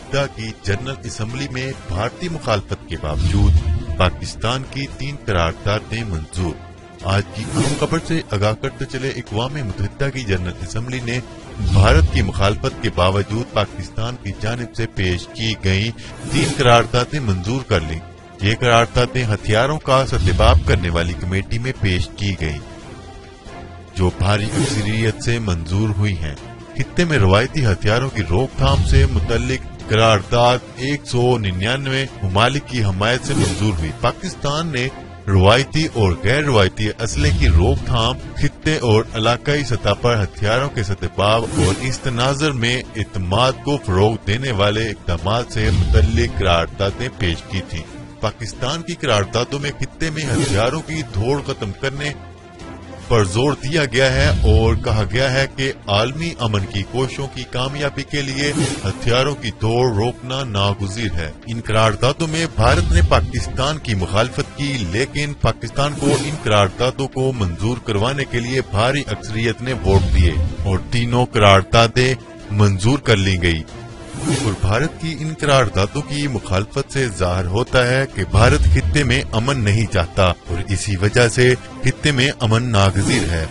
متحدہ کی general assembly میں بھارتی مخالفت کے باوجود پاکستان کی 3 قراردادیں منظور۔ آج کی اہم خبر سے آگاہ کرتے چلے، اقوام متحدہ کی جنرل اسمبلی نے بھارت کی مخالفت کے باوجود پاکستان کی جانب سے پیش کی گئی 3 قراردادیں منظور کر لیں۔ یہ قراردادیں ہتھیاروں کا سدباب کرنے والی کمیٹی میں پیش کی گئیں، جو بھاری اکثریت سے منظور ہوئی ہیں۔ خطے میں روایتی ہتھیاروں کی روک تھام سے متعلق قرارداد 199 ممالک کی حمایت سے منظور ہوئی۔ پاکستان نے روایتی اور غیر روایتی اسلحے کی روک تھام، خطے اور علاقائی سطح پر ہتھیاروں کے سدباب اور اس تناظر میں اعتماد کو فروغ دینے والے اقدامات سے متعلق قراردادیں پیش کی تھیں۔ پاکستان کی قراردادوں میں خطے میں ہتھیاروں کی دوڑ ختم کرنے پر زور دیا گیا ہے اور کہا گیا ہے کہ عالمی امن کی کوششوں کی کامیابی کے لیے ہتھیاروں کی دوڑ روکنا ناگزیر ہے۔ ان قراردادوں میں بھارت نے پاکستان کی مخالفت کی، لیکن پاکستان کو ان قراردادوں کو منظور کروانے کے لیے بھاری اکثریت نے ووٹ دیے اور تینوں قراردادیں منظور کر لی گئی۔ اور بھارت کی ان قراردادوں کی مخالفت سے ظاہر ہوتا ہے کہ بھارت خطے میں امن نہیں چاہتا اور اسی وجہ سے خطے میں امن ناگزیر ہے۔